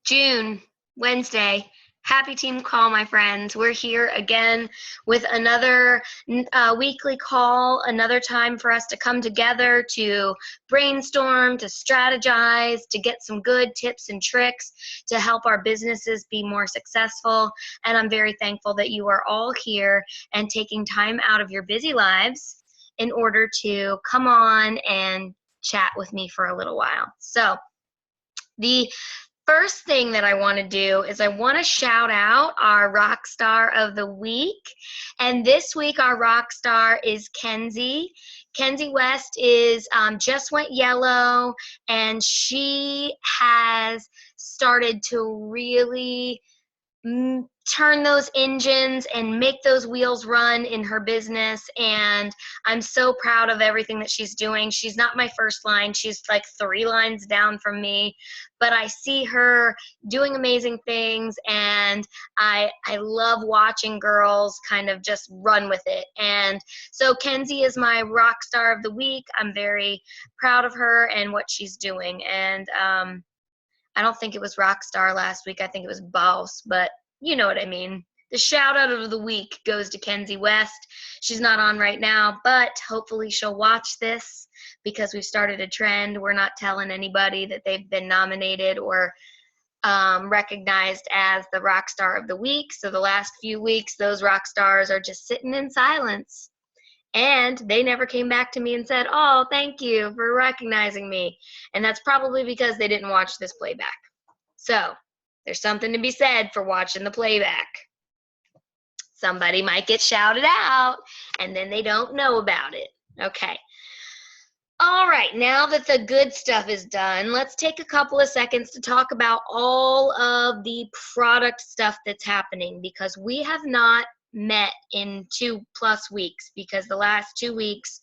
June, Wednesday. Happy team call, my friends. We're here again with another weekly call, another time for us to come together to brainstorm, to strategize, to get some good tips and tricks to help our businesses be more successful. And I'm very thankful that you are all here and taking time out of your busy lives in order to come on and chat with me for a little while. So the first thing that I want to do is I want to shout out our rock star of the week. And this week our rock star is Kenzie. Kenzie West is just went yellow, and she has started to really turn those engines and make those wheels run in her business, and I'm so proud of everything that she's doing. She's not my first line. She's like 3 lines down from me, but I see her doing amazing things, and I love watching girls kind of just run with it. And so Kenzie is my rock star of the week. I'm very proud of her and what she's doing. And I don't think it was Rockstar last week. I think it was Boss, but you know what I mean. The shout out of the week goes to Kenzie West. She's not on right now, but hopefully she'll watch this because we've started a trend. We're not telling anybody that they've been nominated or recognized as the Rockstar of the week. So the last few weeks, those rock stars are just sitting in silence. And they never came back to me and said, "Oh, thank you for recognizing me." And that's probably because they didn't watch this playback. So there's something to be said for watching the playback. Somebody might get shouted out, and then they don't know about it. Okay. All right, now that the good stuff is done, let's take a couple of seconds to talk about all of the product stuff that's happening, because we have not met in 2+ weeks, because the last 2 weeks,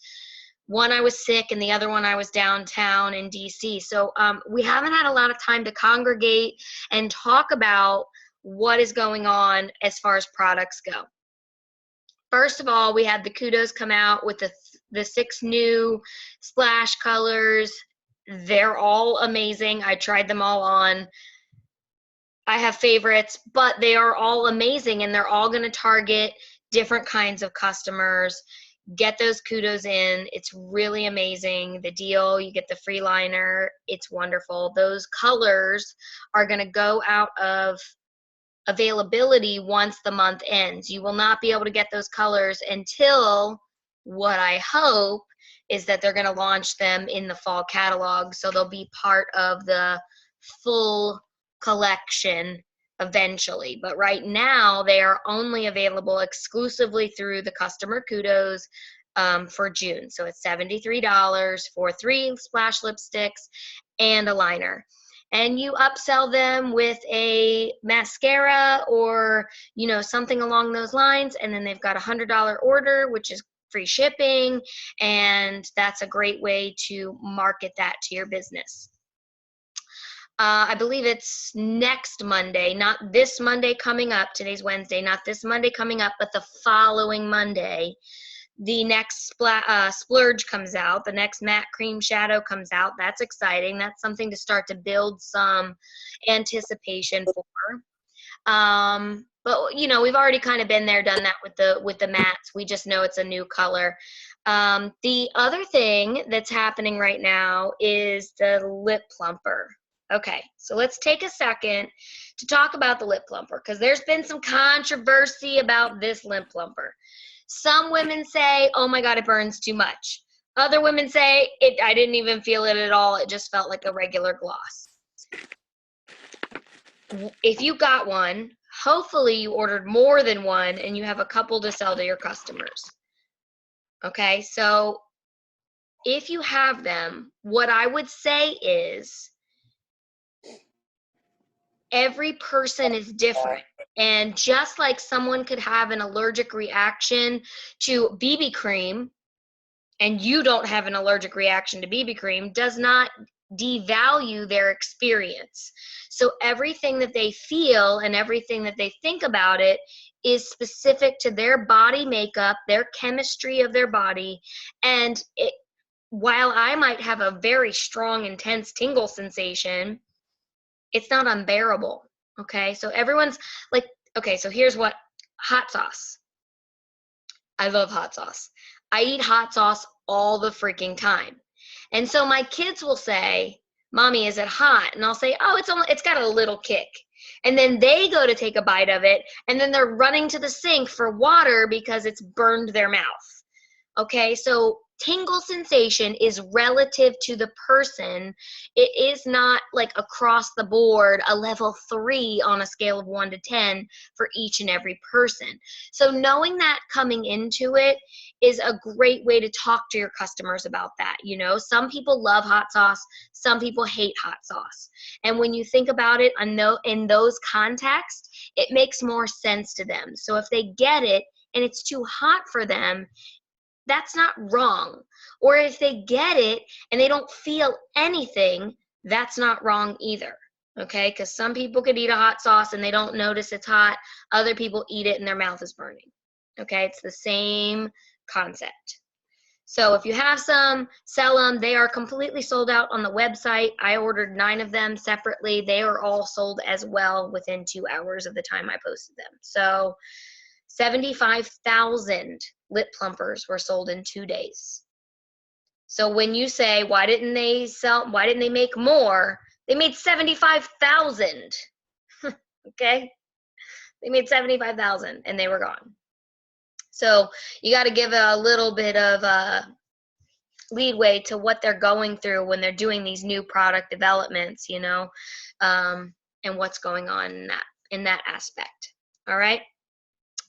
one I was sick and the other one I was downtown in DC. So we haven't had a lot of time to congregate and talk about what is going on as far as products go. First of all, we had the Kudos come out with the 6 new splash colors. They're all amazing. I tried them all on. I have favorites, but they are all amazing, and they're all going to target different kinds of customers. Get those Kudos in. It's really amazing. The deal, you get the free liner. It's wonderful. Those colors are going to go out of availability once the month ends. You will not be able to get those colors until, what I hope is that they're going to launch them in the fall catalog, so they'll be part of the full collection eventually. But right now they are only available exclusively through the customer Kudos for June. So it's $73 for 3 splash lipsticks and a liner. And you upsell them with a mascara or, you know, something along those lines, and then they've got a $100 order, which is free shipping, and that's a great way to market that to your business. I believe it's next Monday, not this Monday coming up. Today's Wednesday, not this Monday coming up, but the following Monday. The next splurge comes out. The next matte cream shadow comes out. That's exciting. That's something to start to build some anticipation for. But you know, we've already kind of been there, done that with the mattes. We just know it's a new color. The other thing that's happening right now is the lip plumper. Okay, so let's take a second to talk about the lip plumper, because there's been some controversy about this lip plumper. Some women say, "Oh my God, it burns too much." Other women say, I didn't even feel it at all. It just felt like a regular gloss. If you got one, hopefully you ordered more than one and you have a couple to sell to your customers. Okay, so if you have them, what I would say is every person is different. And just like someone could have an allergic reaction to BB cream, and you don't have an allergic reaction to BB cream, does not devalue their experience. So everything that they feel and everything that they think about it is specific to their body makeup, their chemistry of their body. And while I might have a very strong, intense tingle sensation, It's not unbearable, okay? So everyone's like, okay, so here's what, hot sauce. I love hot sauce. I eat hot sauce all the freaking time. And so my kids will say, "Mommy, is it hot?" And I'll say, "Oh, it's got a little kick." And then they go to take a bite of it, and then they're running to the sink for water because it's burned their mouth. Okay, so tingle sensation is relative to the person. It is not like across the board a level 3 on a scale of 1 to 10 for each and every person. So knowing that coming into it is a great way to talk to your customers about that. You know, some people love hot sauce, some people hate hot sauce. And when you think about it in those contexts, it makes more sense to them. So if they get it and it's too hot for them, that's not wrong. Or if they get it and they don't feel anything, that's not wrong either. Okay, because some people could eat a hot sauce and they don't notice it's hot. Other people eat it and their mouth is burning. Okay, it's the same concept. So if you have some, sell them. They are completely sold out on the website. I ordered 9 of them separately. They are all sold as well within 2 hours of the time I posted them. So 75,000 lip plumpers were sold in 2 days. So when you say, why didn't they make more? They made 75,000. Okay? They made 75,000 and they were gone. So you got to give a little bit of leadway to what they're going through when they're doing these new product developments, you know, and what's going on in that aspect. All right?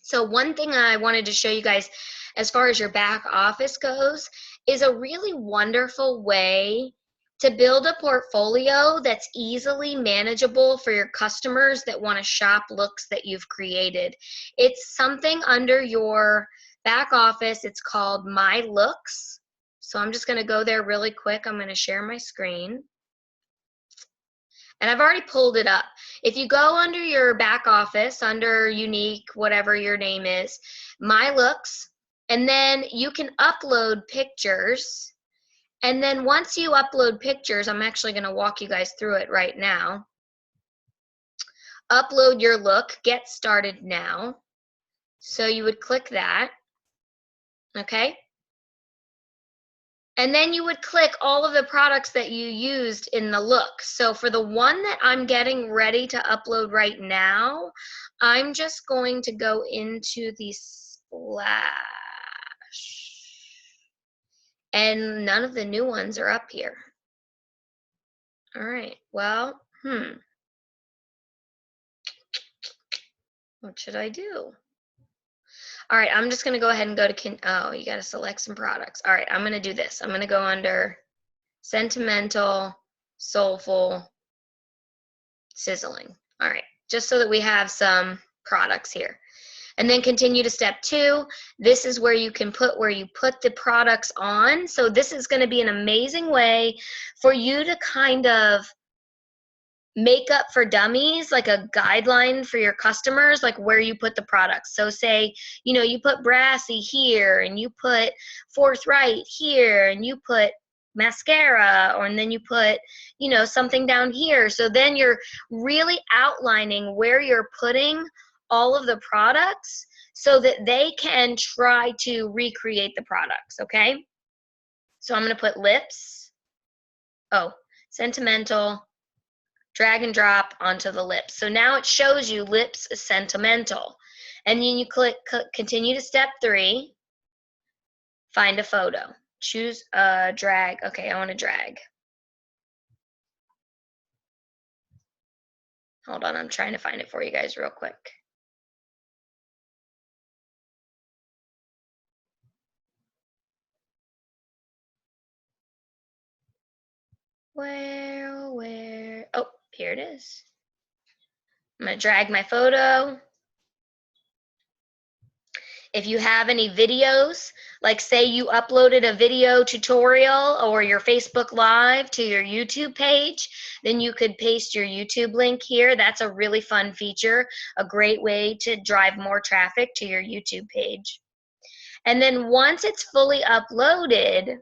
So one thing I wanted to show you guys as far as your back office goes is a really wonderful way to build a portfolio that's easily manageable for your customers that want to shop looks that you've created. It's something under your back office. It's called My Looks. So I'm just going to go there really quick. I'm going to share my screen. And I've already pulled it up. If you go under your back office, under unique, whatever your name is, My Looks, and then you can upload pictures. And then once you upload pictures, I'm actually going to walk you guys through it right now. Upload your look, get started now. So you would click that, okay? And then you would click all of the products that you used in the look. So for the one that I'm getting ready to upload right now, I'm just going to go into the splash. And none of the new ones are up here. All right, well, what should I do? All right, I'm just going to go ahead and go to, oh, you got to select some products. All right, I'm going to do this. I'm going to go under Sentimental, Soulful, Sizzling. All right, just so that we have some products here. And then continue to step 2. This is where you can put the products on. So this is going to be an amazing way for you to kind of makeup for dummies, like a guideline for your customers, like where you put the products. So say, you know, you put Brassy here, and you put Forthright here, and you put mascara, and then you put, you know, something down here. So then you're really outlining where you're putting all of the products so that they can try to recreate the products, okay? So I'm going to put lips, Sentimental, drag and drop onto the lips. So now it shows you lips Sentimental. And then you click continue to step 3, find a photo. Choose drag. Okay, I want to drag. Hold on, I'm trying to find it for you guys real quick. Where? Oh, here it is. I'm going to drag my photo. If you have any videos, like say you uploaded a video tutorial or your Facebook Live to your YouTube page, then you could paste your YouTube link here. That's a really fun feature, a great way to drive more traffic to your YouTube page. And then once it's fully uploaded,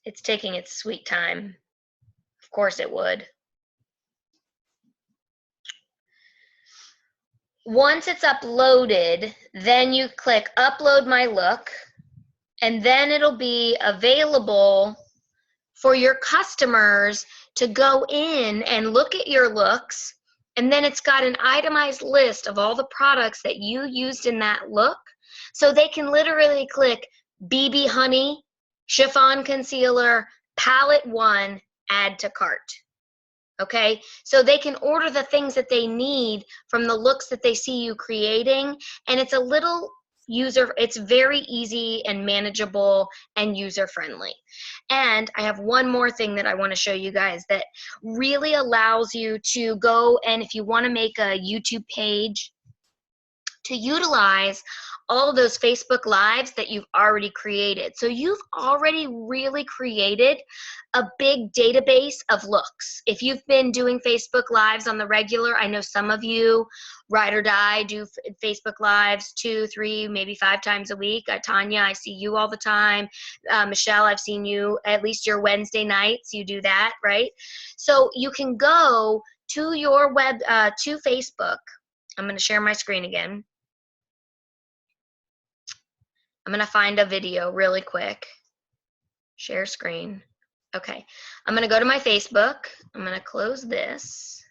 it's taking its sweet time. Of course it would. Once it's uploaded, then you click Upload My Look, and then it'll be available for your customers to go in and look at your looks, and then it's got an itemized list of all the products that you used in that look, so they can literally click BB Honey, Chiffon Concealer, Palette 1, Add to Cart. Okay, so they can order the things that they need from the looks that they see you creating, and it's a little it's very easy and manageable and user friendly. And I have one more thing that I want to show you guys that really allows you to go, and if you want to make a YouTube page, to utilize all of those Facebook Lives that you've already created. So you've already really created a big database of looks. If you've been doing Facebook Lives on the regular, I know some of you, Ride or Die, do Facebook Lives 2, 3, maybe 5 times a week. Tanya, I see you all the time. Michelle, I've seen you at least your Wednesday nights. You do that, right? So you can go to your to Facebook. I'm going to share my screen again. I'm going to find a video really quick. Share screen. Okay. I'm going to go to my Facebook. I'm going to close this.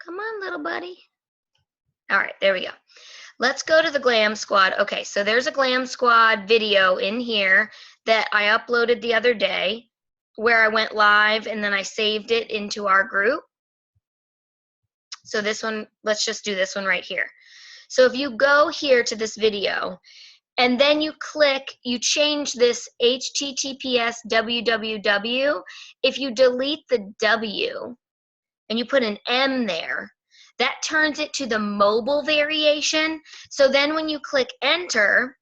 Come on, little buddy. All right, there we go. Let's go to the Glam Squad. Okay, so there's a Glam Squad video in here that I uploaded the other day where I went live and then I saved it into our group. So this one, let's just do this one right here. So if you go here to this video and then you click, you change this HTTPS www. If you delete the W and you put an M there, that turns it to the mobile variation. So then when you click enter,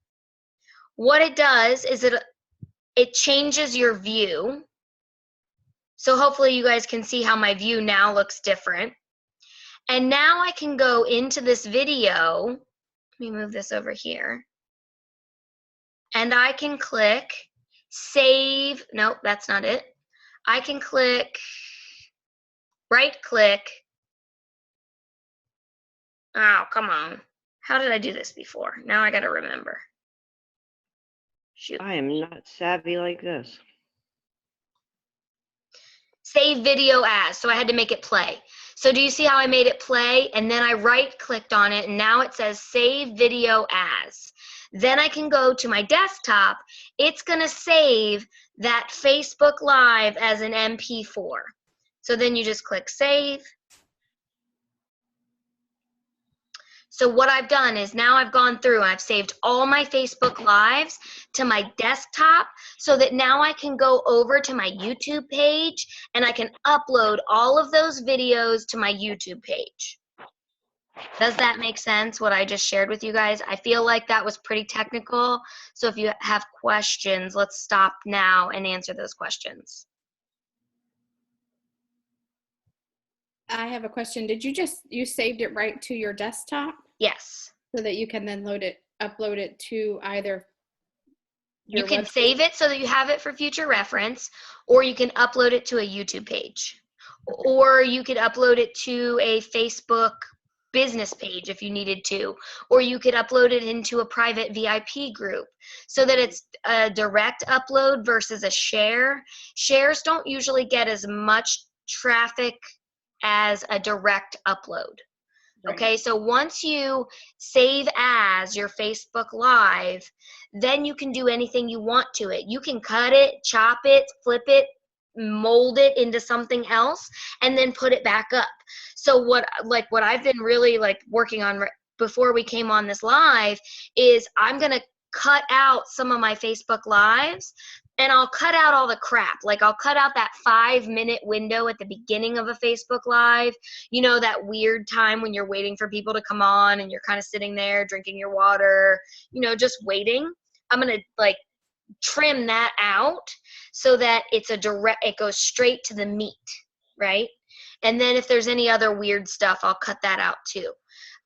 what it does is it changes your view. So hopefully you guys can see how my view now looks different. And now I can go into this video. Let me move this over here. And I can click save. Nope, that's not it. I can click, right click. Oh, come on. How did I do this before? Now I got to remember. Shoot. I am not savvy like this. Save video as. So I had to make it play. So do you see how I made it play? And then I right-clicked on it, and now it says Save Video As. Then I can go to my desktop. It's going to save that Facebook Live as an MP4. So then you just click Save. So what I've done is now I've gone through and I've saved all my Facebook Lives to my desktop so that now I can go over to my YouTube page and I can upload all of those videos to my YouTube page. Does that make sense, what I just shared with you guys? I feel like that was pretty technical. So if you have questions, let's stop now and answer those questions. I have a question. Did you saved it right to your desktop? Yes. So that you can then upload it to either you can save it so that you have it for future reference, or you can upload it to a YouTube page, or you could upload it to a Facebook business page if you needed to, or you could upload it into a private VIP group so that it's a direct upload versus a share. Shares don't usually get as much traffic as a direct upload. Right. Okay, so once you save as your Facebook Live, then you can do anything you want to it. You can cut it, chop it, flip it, mold it into something else, and then put it back up. So what I've been really working on before we came on this live is I'm going to cut out some of my Facebook Lives, and I'll cut out all the crap. Like I'll cut out that 5-minute window at the beginning of a Facebook Live. You know, that weird time when you're waiting for people to come on and you're kind of sitting there drinking your water, you know, just waiting. I'm going to trim that out so that it goes straight to the meat, right? And then if there's any other weird stuff, I'll cut that out too,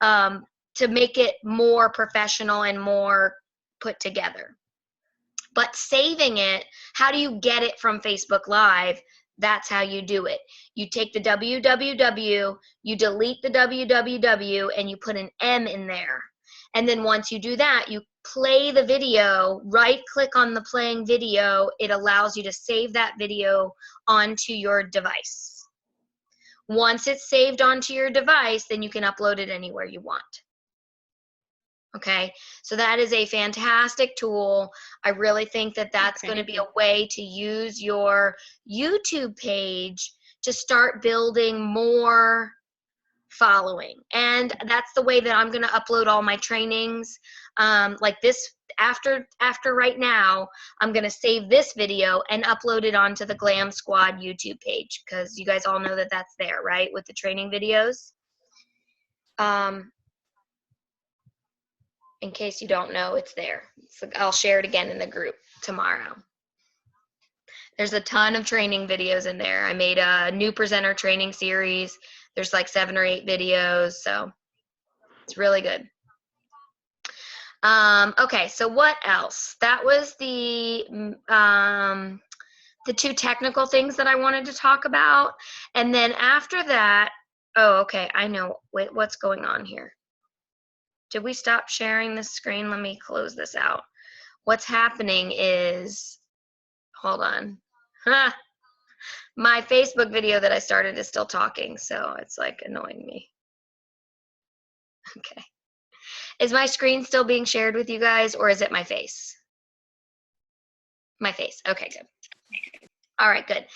to make it more professional and more put together. But saving it, how do you get it from Facebook Live? That's how you do it. You take the www, you delete the www, and you put an M in there. And then once you do that, you play the video, right-click on the playing video. It allows you to save that video onto your device. Once it's saved onto your device, then you can upload it anywhere you want. Okay, so that is a fantastic tool. I really think that that's going to be a way to use your YouTube page to start building more following. And that's the way that I'm going to upload all my trainings. Like this, after right now, I'm going to save this video and upload it onto the Glam Squad YouTube page, because you guys all know that that's there, right, with the training videos. In case you don't know, it's there. So I'll share it again in the group tomorrow. There's a ton of training videos in there. I made a new presenter training series. There's like 7 or 8 videos, so it's really good. Okay, so what else? That was the 2 technical things that I wanted to talk about. And then after that, oh, okay, I know. Wait, what's going on here? Did we stop sharing the screen? Let me close this out. What's happening is, hold on. My Facebook video that I started is still talking, so it's like annoying me. Okay. Is my screen still being shared with you guys, or is it my face? My face. Okay, good. All right, good.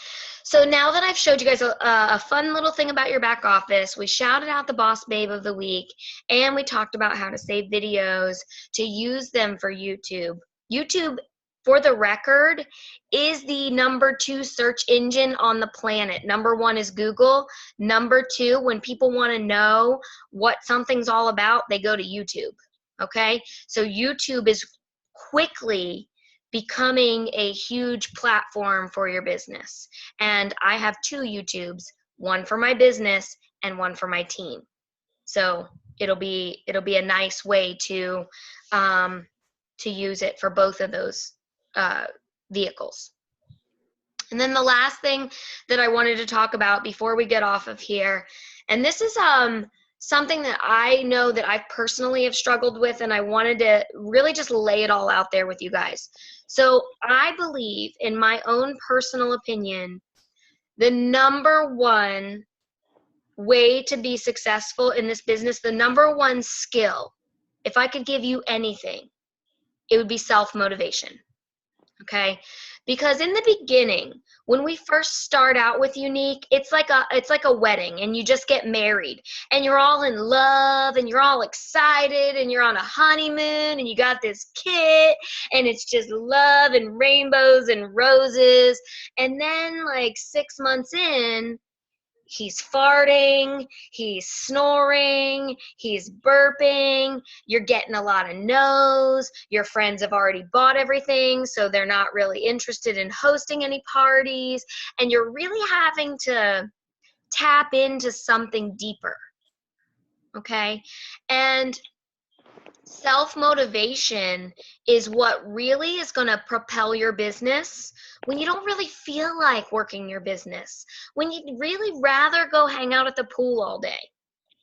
So now that I've showed you guys a fun little thing about your back office, we shouted out the Boss Babe of the Week, and we talked about how to save videos to use them for YouTube. YouTube, for the record, is the #2 search engine on the planet. #1 is Google. #2, when people want to know what something's all about, they go to YouTube. Okay? So YouTube is quickly becoming a huge platform for your business. And I have 2 YouTubes, one for my business and one for my team. So it'll be a nice way to use it for both of those vehicles. And then the last thing that I wanted to talk about before we get off of here, and this is something that I know that I personally have struggled with, and I wanted to really just lay it all out there with you guys. So I believe, in my own personal opinion, the #1 way to be successful in this business, the #1 skill, if I could give you anything, it would be self-motivation. Okay? Because in the beginning, when we first start out with Younique, it's like a wedding, and you just get married, and you're all in love, and you're all excited, and you're on a honeymoon, and you got this kit, and it's just love and rainbows and roses. And then like 6 months in, he's farting, he's snoring, he's burping, you're getting a lot of no's, your friends have already bought everything, so they're not really interested in hosting any parties, and you're really having to tap into something deeper, okay? And self-motivation is what really is going to propel your business when you don't really feel like working your business, when you'd really rather go hang out at the pool all day,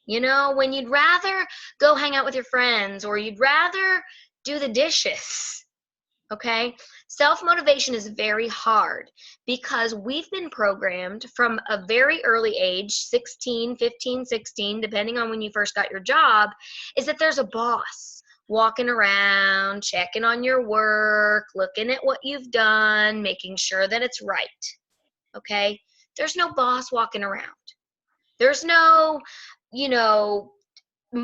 you know, when you'd rather go hang out with your friends, or you'd rather do the dishes, okay? Self-motivation is very hard because we've been programmed from a very early age, 16, 15, 16, depending on when you first got your job, is that there's a boss walking around, checking on your work, looking at what you've done, making sure that it's right, okay? There's no boss walking around. There's no, you know,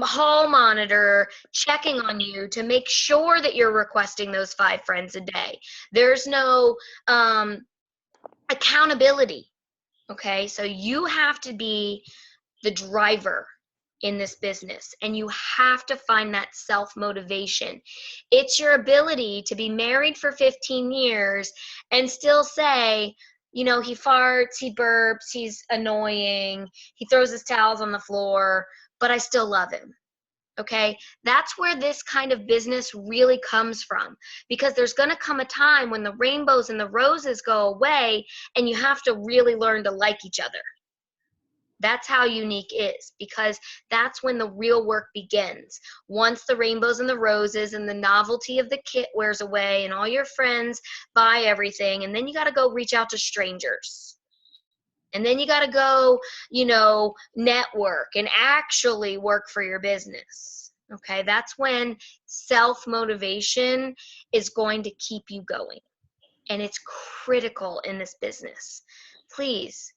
hall monitor checking on you to make sure that you're requesting those 5 friends a day. There's no accountability, okay? So you have to be the driver in this business, and you have to find that self-motivation. It's your ability to be married for 15 years and still say, you know, he farts, he burps, he's annoying, he throws his towels on the floor, but I still love him. Okay, that's where this kind of business really comes from, because there's going to come a time when the rainbows and the roses go away and you have to really learn to like each other. That's how Younique is, because that's when the real work begins. Once the rainbows and the roses and the novelty of the kit wears away and all your friends buy everything, and then you got to go reach out to strangers. And then you got to go, network and actually work for your business. Okay, that's when self-motivation is going to keep you going. And it's critical in this business. Please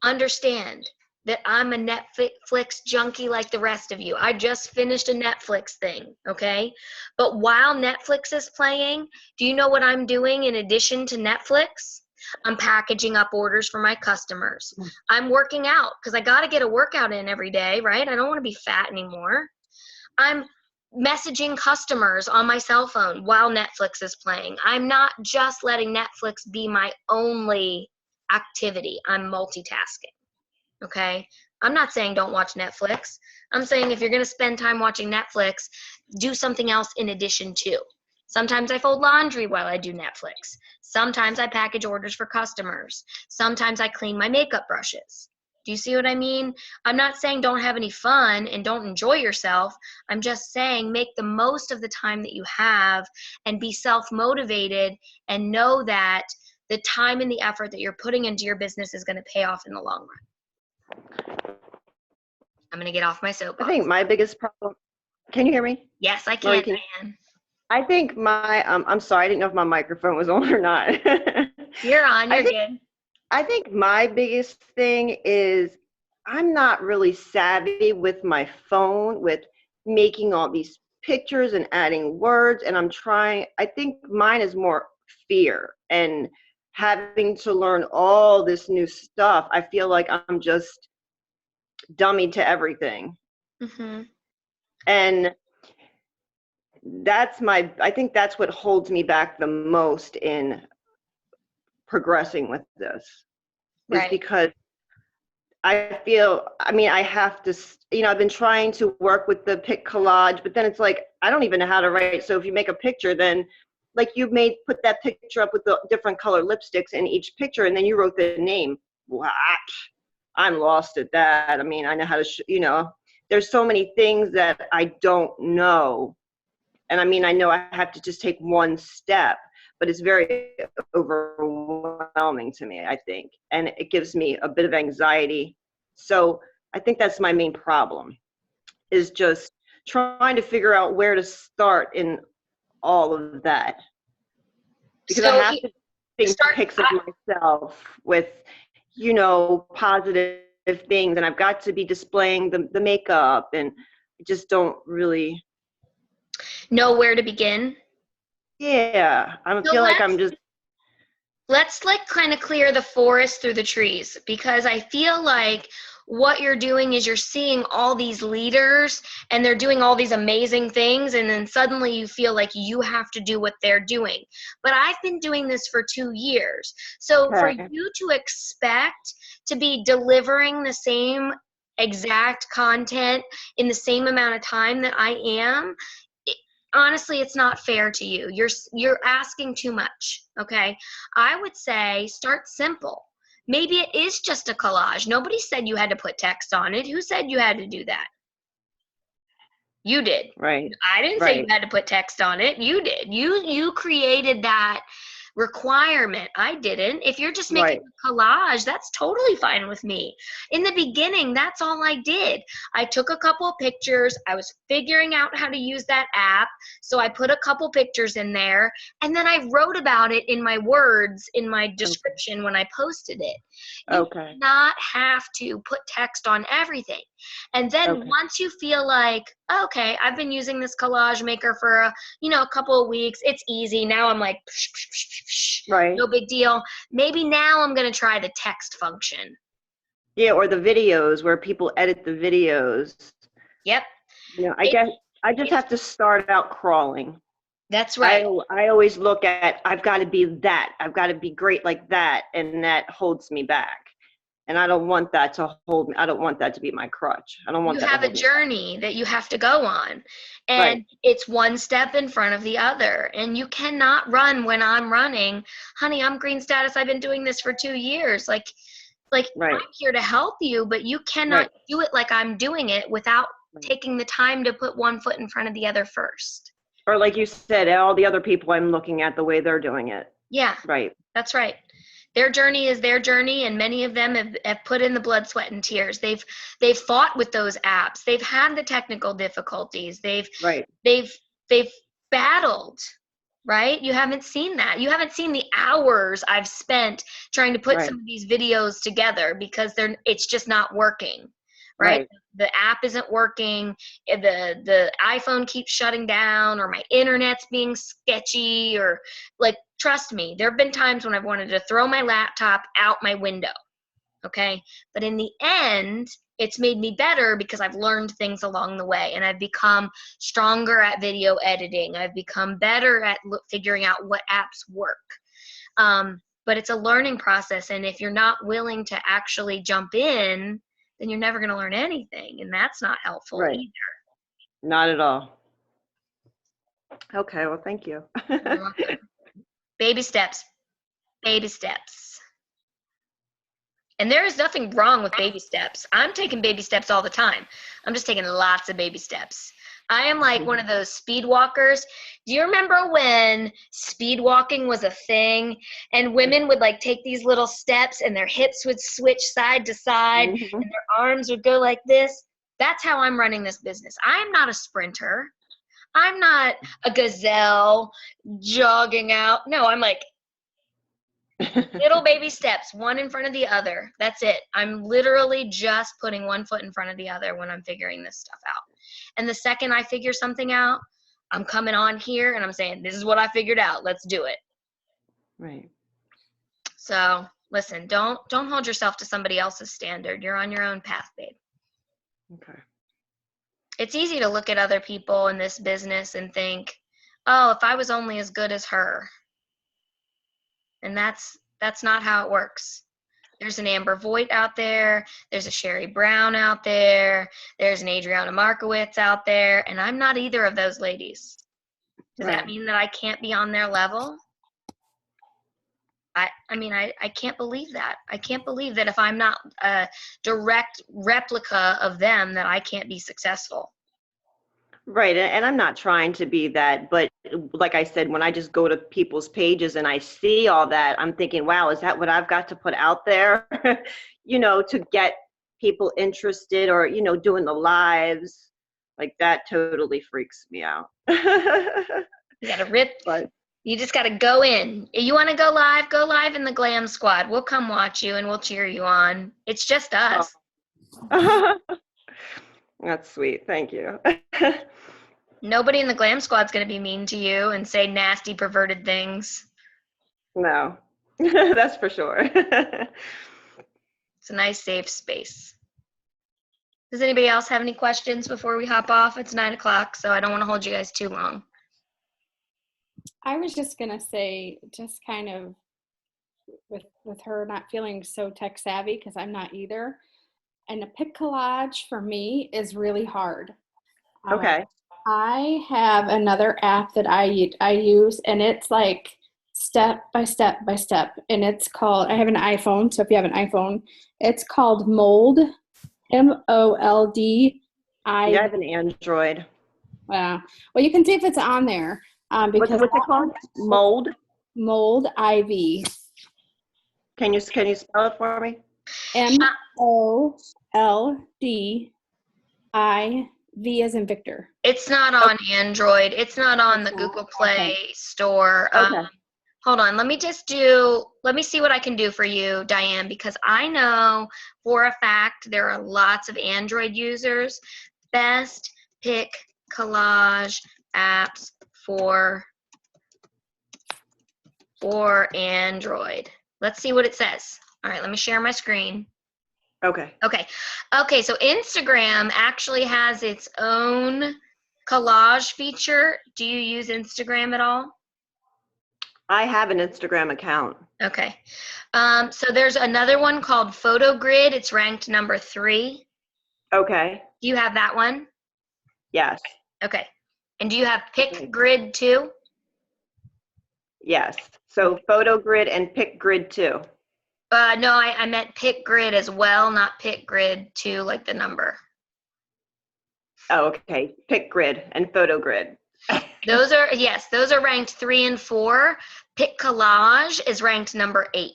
understand that I'm a Netflix junkie like the rest of you. I just finished a Netflix thing, okay? But while Netflix is playing, do you know what I'm doing in addition to Netflix? I'm packaging up orders for my customers. I'm working out because I got to get a workout in every day, right? I don't want to be fat anymore. I'm messaging customers on my cell phone while Netflix is playing. I'm not just letting Netflix be my only activity. I'm multitasking, okay? I'm not saying don't watch Netflix. I'm saying if you're going to spend time watching Netflix, do something else in addition to. Sometimes I fold laundry while I do Netflix. Sometimes I package orders for customers. Sometimes I clean my makeup brushes. Do you see what I mean? I'm not saying don't have any fun and don't enjoy yourself. I'm just saying make the most of the time that you have and be self-motivated and know that the time and the effort that you're putting into your business is going to pay off in the long run. I'm going to get off my soapbox. I think my biggest problem, can you hear me? Yes, I Lori, can, Diane. I think I'm sorry, I didn't know if my microphone was on or not. You're on, you're good. I think my biggest thing is I'm not really savvy with my phone, with making all these pictures and adding words, and I think mine is more fear and having to learn all this new stuff. I feel like I'm just dummy to everything. Mm-hmm. And I think that's what holds me back the most in progressing with this, is because I feel, I have to, I've been trying to work with the pic collage, but then it's like, I don't even know how to write. So if you make a picture, then like put that picture up with the different color lipsticks in each picture, and then you wrote the name. What? I'm lost at that. I know how to, there's so many things that I don't know. And I know I have to just take one step, but it's very overwhelming to me, I think. And it gives me a bit of anxiety. So I think that's my main problem, is just trying to figure out where to start in all of that. Because I have to think pics of myself with, positive things. And I've got to be displaying the makeup, and I just don't really know where to begin. Yeah, I feel like I'm just. Let's kind of clear the forest through the trees, because I feel like what you're doing is you're seeing all these leaders and they're doing all these amazing things, and then suddenly you feel like you have to do what they're doing. But I've been doing this for 2 years. So for you to expect to be delivering the same exact content in the same amount of time that I am, honestly, it's not fair to you. You're asking too much, okay? I would say start simple. Maybe it is just a collage. Nobody said you had to put text on it. Who said you had to do that? You did. Right. I didn't say you had to put text on it. You did. You created that requirement. I didn't. If you're just making a collage, that's totally fine with me. In the beginning, that's all I did. I took a couple of pictures. I was figuring out how to use that app, so I put a couple pictures in there, and then I wrote about it in my words in my description when I posted it. You do not have to put text on everything. And then once you feel like, okay, I've been using this collage maker for a couple of weeks, it's easy. Now I'm like, no big deal. Maybe now I'm going to try the text function. Yeah, or the videos where people edit the videos. Yep. I guess I just have to start out crawling. That's right. I always look at, I've got to be that. I've got to be great like that, and that holds me back. And I don't want that to hold me. I don't want that to be my crutch. I don't want You that to have a hold me. journey that you have to go on, and Right. it's one step in front of the other, and you cannot run when I'm running. Honey, I'm green status. I've been doing this for 2 years. Like Right. I'm here to help you, but you cannot Right. do it like I'm doing it without Right. taking the time to put one foot in front of the other first. Or like you said, all the other people I'm looking at, the way they're doing it. Yeah, Right. that's right. Their journey is their journey, and many of them have put in the blood, sweat, and tears. They've fought with those apps. They've had the technical difficulties. Right. They've battled, right? You haven't seen that. You haven't seen the hours I've spent trying to put Right. some of these videos together because it's just not working, right? Right. The app isn't working. The iPhone keeps shutting down, or my internet's being sketchy, or like, trust me, there have been times when I've wanted to throw my laptop out my window. Okay. But in the end, it's made me better because I've learned things along the way, and I've become stronger at video editing. I've become better at figuring out what apps work. But it's a learning process. And if you're not willing to actually jump in, then you're never going to learn anything. And that's not helpful Right. either. Not at all. Okay. Well, thank you. You're welcome. Baby steps. Baby steps. And there is nothing wrong with baby steps. I'm taking baby steps all the time. I'm just taking lots of baby steps. I am like one of those speed walkers. Do you remember when speed walking was a thing and women would like take these little steps and their hips would switch side to side and their arms would go like this? That's how I'm running this business. I'm not a sprinter. I'm not a gazelle jogging out. No, I'm like little baby steps, one in front of the other. That's it. I'm literally just putting one foot in front of the other when I'm figuring this stuff out. And the second I figure something out, I'm coming on here and I'm saying, this is what I figured out. Let's do it. Right. So listen, don't hold yourself to somebody else's standard. You're on your own path, babe. Okay. It's easy to look at other people in this business and think, oh, if I was only as good as her. And that's not how it works. There's an Amber Voigt out there. There's a Sherry Brown out there. There's an Adriana Markowitz out there. And I'm not either of those ladies. Does that mean that I can't be on their level? I can't believe that. I can't believe that if I'm not a direct replica of them, that I can't be successful. Right. And I'm not trying to be that, but like I said, when I just go to people's pages and I see all that, I'm thinking, wow, is that what I've got to put out there, to get people interested, or, doing the lives like that totally freaks me out. You got to rip. But you just got to go in. You want to go live in the Glam Squad. We'll come watch you and we'll cheer you on. It's just us. Oh. That's sweet. Thank you. Nobody in the Glam Squad's going to be mean to you and say nasty, perverted things. No, that's for sure. It's a nice, safe space. Does anybody else have any questions before we hop off? It's 9:00, so I don't want to hold you guys too long. I was just going to say, just kind of with her not feeling so tech savvy, because I'm not either. And a pic collage for me is really hard. Okay. I have another app that I use, and it's like step by step by step. And it's called, I have an iPhone, so if you have an iPhone, it's called Mold, MOLD. Yeah, I have an Android. Well, you can see if it's on there. Because what's it called? Mold? Mold IV. Can you spell it for me? MOLDIV as in Victor. It's not on Android. It's not on the Google Play store. Okay. Hold on. Let me see what I can do for you, Diane, because I know for a fact there are lots of Android users. Best pic collage apps for Android. Let's see what it says. All right, let me share my screen. Okay. Okay, so Instagram actually has its own collage feature. Do you use Instagram at all? I have an Instagram account. Okay. So there's another one called PhotoGrid. It's ranked number 3. Okay. Do you have that one? Yes. Okay. And do you have PickGrid too? Yes. So PhotoGrid and PickGrid too. No, I meant PickGrid as well, not PickGrid 2, like the number. Oh, okay. PickGrid and PhotoGrid. Those are ranked 3 and 4. PickCollage is ranked number 8.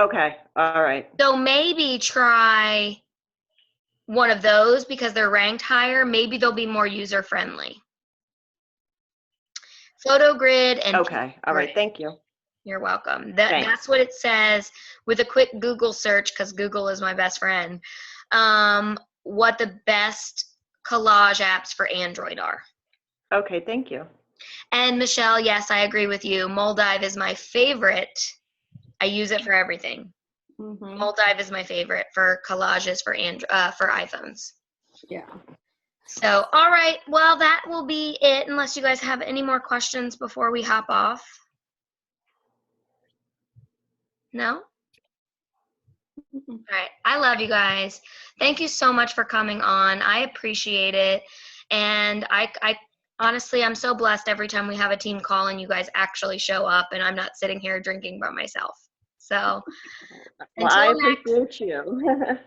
Okay. All right. So maybe try one of those because they're ranked higher. Maybe they'll be more user friendly. PhotoGrid and Okay. All right. Thank you. You're welcome. Thanks. That's what it says with a quick Google search, because Google is my best friend, what the best collage apps for Android are. Okay. Thank you. And Michelle, yes, I agree with you. Moldive is my favorite. I use it for everything. Mm-hmm. Moldive is my favorite for collages for iPhones. Yeah. So, all right. Well, that will be it unless you guys have any more questions before we hop off. No? All right. I love you guys. Thank you so much for coming on. I appreciate it. And I honestly, I'm so blessed every time we have a team call and you guys actually show up and I'm not sitting here drinking by myself. So, Well, I appreciate you.